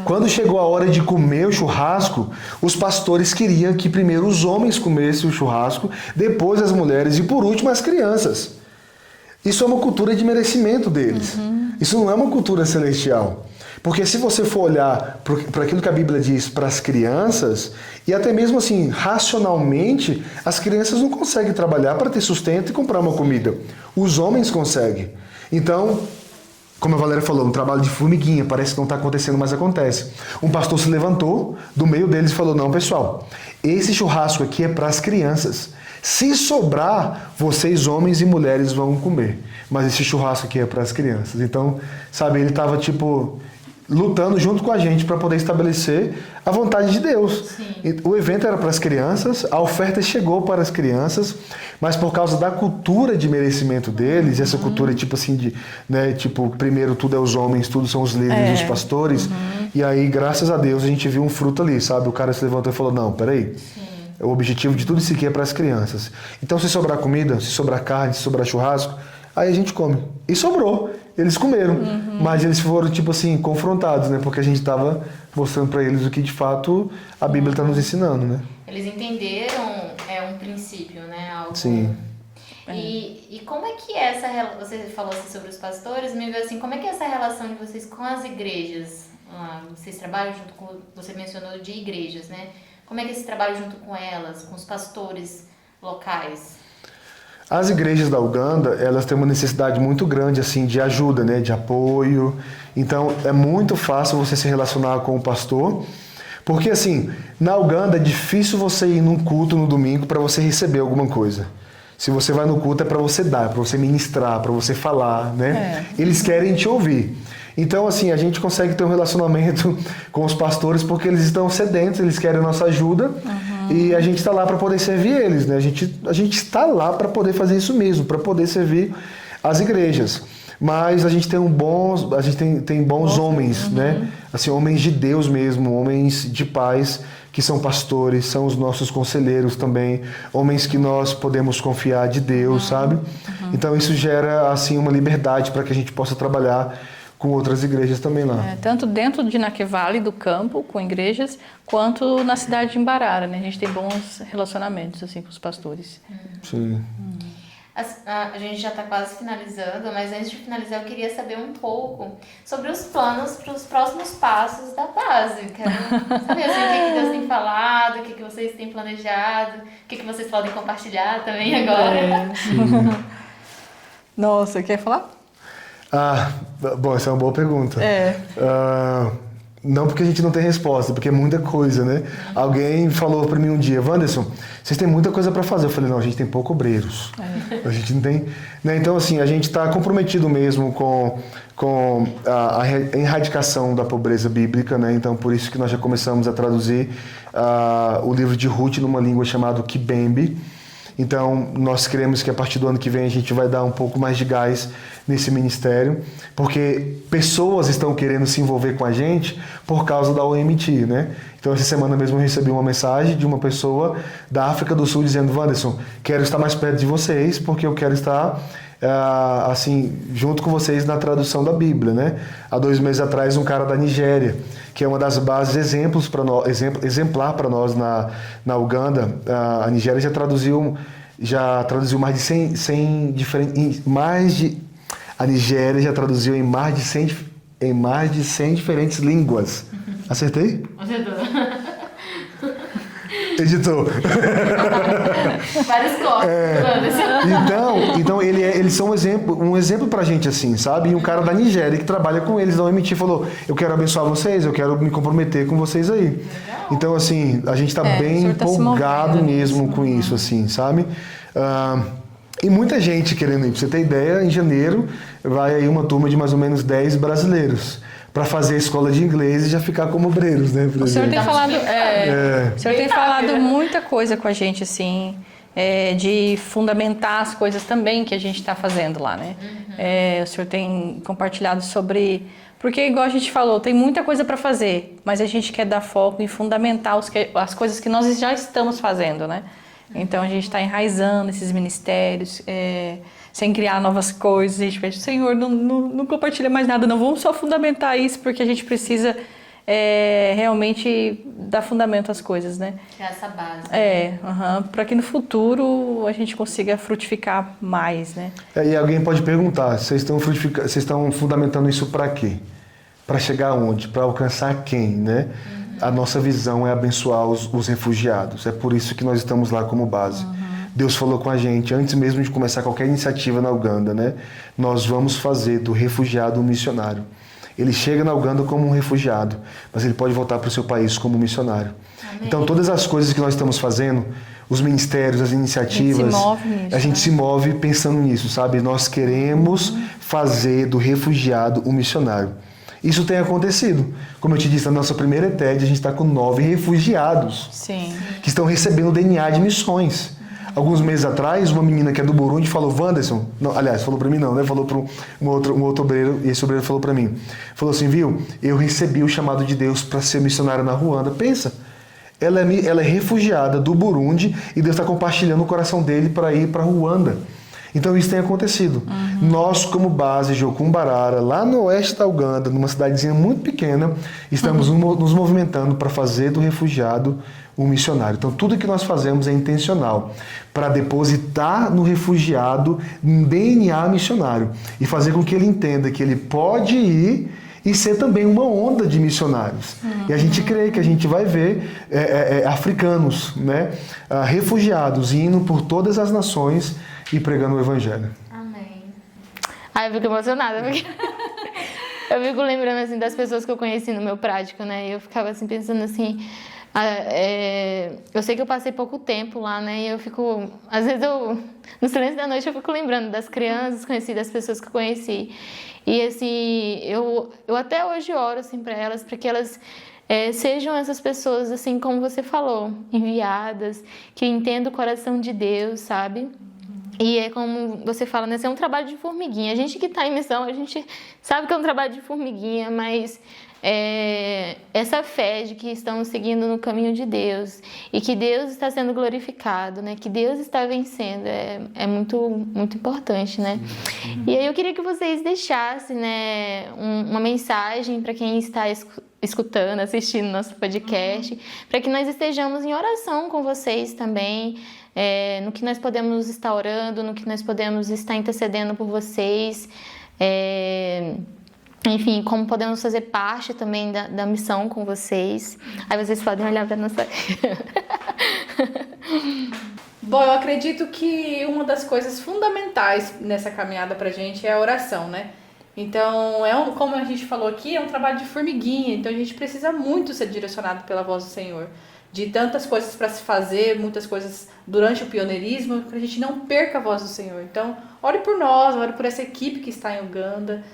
Quando chegou a hora de comer o churrasco, os pastores queriam que primeiro os homens comessem o churrasco, depois as mulheres e por último as crianças. Isso é uma cultura de merecimento deles. Isso não é uma cultura celestial. Porque se você for olhar para aquilo que a Bíblia diz para as crianças, e até mesmo assim, racionalmente, as crianças não conseguem trabalhar para ter sustento e comprar uma comida. Os homens conseguem. Então, como a Valéria falou, um trabalho de formiguinha, parece que não está acontecendo, mas acontece. Um pastor se levantou do meio deles e falou, não, pessoal, esse churrasco aqui é para as crianças. Se sobrar, vocês homens e mulheres vão comer. Mas esse churrasco aqui é para as crianças. Então, sabe, ele estava lutando junto com a gente para poder estabelecer a vontade de Deus. Sim. O evento era para as crianças, a oferta chegou para as crianças, mas por causa da cultura de merecimento deles, essa cultura primeiro tudo é os homens, tudo são os líderes, os pastores, e aí, graças a Deus, a gente viu um fruto ali, sabe? O cara se levantou e falou, não, peraí, o objetivo de tudo isso aqui é para as crianças. Então, se sobrar comida, se sobrar carne, se sobrar churrasco, aí a gente come. E sobrou. Eles comeram. Mas eles foram, confrontados, né? Porque a gente estava mostrando para eles o que, de fato, a Bíblia está nos ensinando, né? Eles entenderam um princípio, né? Algo... Sim. E como é que é essa relação? Você falou assim sobre os pastores, me veio assim, como é que é essa relação de vocês com as igrejas? Vocês trabalham junto com... Você mencionou de igrejas, né? Como é que é esse trabalho junto com elas, com os pastores locais? As igrejas da Uganda, elas têm uma necessidade muito grande, assim, de ajuda, né? De apoio. Então, é muito fácil você se relacionar com o pastor. Porque, assim, na Uganda é difícil você ir num culto no domingo para você receber alguma coisa. Se você vai no culto é para você dar, para você ministrar, para você falar, né? Eles querem te ouvir. Então, assim, a gente consegue ter um relacionamento com os pastores porque eles estão sedentos, eles querem a nossa ajuda. E a gente está lá para poder servir eles, né? A gente está lá para poder fazer isso mesmo, para poder servir as igrejas. Mas a gente tem bons homens, né? Assim, homens de Deus mesmo, homens de paz, que são pastores, são os nossos conselheiros também, homens que nós podemos confiar de Deus, sabe? Então isso gera, assim, uma liberdade para que a gente possa trabalhar com outras igrejas também lá. Tanto dentro de Nakivale, do campo, com igrejas, quanto na cidade de Mbarara, né? A gente tem bons relacionamentos, assim, com os pastores. Sim. A gente já está quase finalizando, mas antes de finalizar eu queria saber um pouco sobre os planos para os próximos passos da base. Quero saber assim, o que Deus tem falado, o que vocês têm planejado, o que vocês podem compartilhar também agora. Nossa, quer falar? Bom, essa é uma boa pergunta. Não porque a gente não tem resposta, porque é muita coisa, né? Alguém falou para mim um dia, Wanderson, vocês têm muita coisa para fazer. Eu falei, não, a gente tem pouco obreiros. A gente não tem... Né? Então, assim, a gente está comprometido mesmo com a erradicação da pobreza bíblica, né? Então, por isso que nós já começamos a traduzir o livro de Ruth numa língua chamada Kibembe. Então, nós queremos que a partir do ano que vem a gente vai dar um pouco mais de gás nesse ministério, porque pessoas estão querendo se envolver com a gente por causa da OMT, né? Então, essa semana mesmo eu recebi uma mensagem de uma pessoa da África do Sul dizendo, Wanderson, quero estar mais perto de vocês, porque eu quero estar, assim, junto com vocês na tradução da Bíblia, né? Há 2 meses atrás, um cara da Nigéria, que é uma das bases exemplar para nós na Uganda. A Nigéria já traduziu mais de 100 diferentes... A Nigéria já traduziu em mais de 100 diferentes línguas. Acertei? Acertou. Editor. Vários cortes. Então eles são um exemplo pra gente, assim, sabe? E um cara da Nigéria que trabalha com eles da OMT falou, eu quero abençoar vocês, eu quero me comprometer com vocês aí. Legal. Então, assim, a gente tá bem empolgado mesmo com isso, assim, sabe? E muita gente querendo ir. Pra você ter ideia, em janeiro vai aí uma turma de mais ou menos 10 brasileiros para fazer a escola de inglês e já ficar como obreiros, né? O senhor tem falado, o senhor tem falado muita coisa com a gente, assim, de fundamentar as coisas também que a gente está fazendo lá, né? O senhor tem compartilhado sobre... Porque, igual a gente falou, tem muita coisa para fazer, mas a gente quer dar foco em fundamentar as coisas que nós já estamos fazendo, né? Então, a gente está enraizando esses ministérios, sem criar novas coisas. A gente pede, Senhor, não compartilha mais nada, não. Vamos só fundamentar isso, porque a gente precisa realmente dar fundamento às coisas, né? Essa base. Para que no futuro a gente consiga frutificar mais, né? E alguém pode perguntar, vocês estão fundamentando isso para quê? Para chegar aonde? Para alcançar quem, né? A nossa visão é abençoar os refugiados. É por isso que nós estamos lá como base. Deus falou com a gente, antes mesmo de começar qualquer iniciativa na Uganda, né? Nós vamos fazer do refugiado um missionário. Ele chega na Uganda como um refugiado, mas ele pode voltar para o seu país como um missionário. Amém. Então, todas as coisas que nós estamos fazendo, os ministérios, as iniciativas, a gente se move pensando nisso, sabe? Nós queremos fazer do refugiado um missionário. Isso tem acontecido. Como eu te disse, na nossa primeira ETED, a gente está com 9 refugiados que estão recebendo o DNA de missões. Alguns meses atrás, uma menina que é do Burundi falou, Wanderson, não, aliás, falou para mim não, né? Falou para um outro obreiro, e esse obreiro falou para mim. Falou assim, viu, eu recebi o chamado de Deus para ser missionária na Ruanda. Pensa, ela é refugiada do Burundi e Deus está compartilhando o coração dele para ir para Ruanda. Então isso tem acontecido. Nós, como base Jocumbarara, lá no oeste da Uganda, numa cidadezinha muito pequena, estamos nos movimentando para fazer do refugiado um missionário. Então tudo que nós fazemos é intencional, para depositar no refugiado um DNA missionário e fazer com que ele entenda que ele pode ir e ser também uma onda de missionários. E a gente crê que a gente vai ver africanos, né, refugiados indo por todas as nações e pregando o Evangelho. Amém. Eu fico emocionada, porque eu fico lembrando assim, das pessoas que eu conheci no meu prático, né? E eu ficava assim, pensando assim, eu sei que eu passei pouco tempo lá, né? E eu fico, às vezes no silêncio da noite eu fico lembrando das crianças conhecidas, das pessoas que eu conheci. E assim, eu até hoje oro assim para elas, para que elas sejam essas pessoas, assim como você falou, enviadas, que entendam o coração de Deus, sabe? E é como você fala, né? Isso é um trabalho de formiguinha. A gente que está em missão, a gente sabe que é um trabalho de formiguinha, mas essa fé de que estamos seguindo no caminho de Deus e que Deus está sendo glorificado, né? Que Deus está vencendo, é muito, muito importante, né? E aí eu queria que vocês deixassem, né, uma mensagem para quem está escutando, assistindo nosso podcast, para que nós estejamos em oração com vocês também, no que nós podemos estar orando, no que nós podemos estar intercedendo por vocês, enfim, como podemos fazer parte também da missão com vocês. Aí vocês podem olhar para nossa... Bom, eu acredito que uma das coisas fundamentais nessa caminhada pra gente é a oração, né? Então, como a gente falou aqui, é um trabalho de formiguinha, então a gente precisa muito ser direcionado pela voz do Senhor. De tantas coisas para se fazer, muitas coisas durante o pioneirismo, para a gente não perca a voz do Senhor. Então, ore por nós, ore por essa equipe que está em Uganda,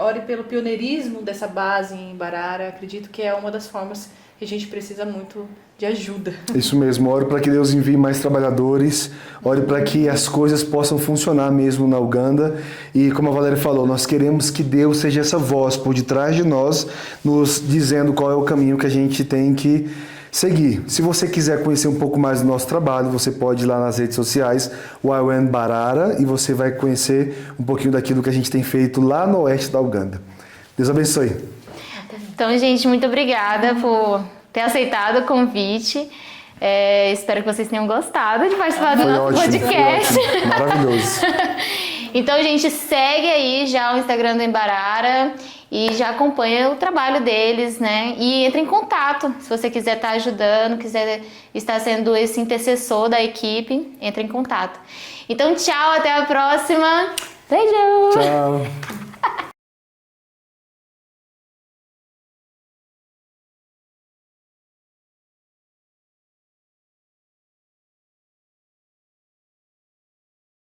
ore pelo pioneirismo dessa base em Mbarara. Acredito que é uma das formas que a gente precisa muito de ajuda. Isso mesmo, ore para que Deus envie mais trabalhadores, ore para que as coisas possam funcionar mesmo na Uganda. E como a Valéria falou, nós queremos que Deus seja essa voz por detrás de nós, nos dizendo qual é o caminho que a gente tem que seguir. Se você quiser conhecer um pouco mais do nosso trabalho, você pode ir lá nas redes sociais, YWAM Mbarara, e você vai conhecer um pouquinho daquilo que a gente tem feito lá no oeste da Uganda. Deus abençoe. Então, gente, muito obrigada por ter aceitado o convite. Espero que vocês tenham gostado de participar do nosso podcast. Foi ótimo. Maravilhoso. Então, gente, segue aí já o Instagram do Mbarara e já acompanha o trabalho deles, né? E entra em contato. Se você quiser estar ajudando, quiser estar sendo esse intercessor da equipe, entra em contato. Então, tchau, até a próxima. Beijo! Tchau!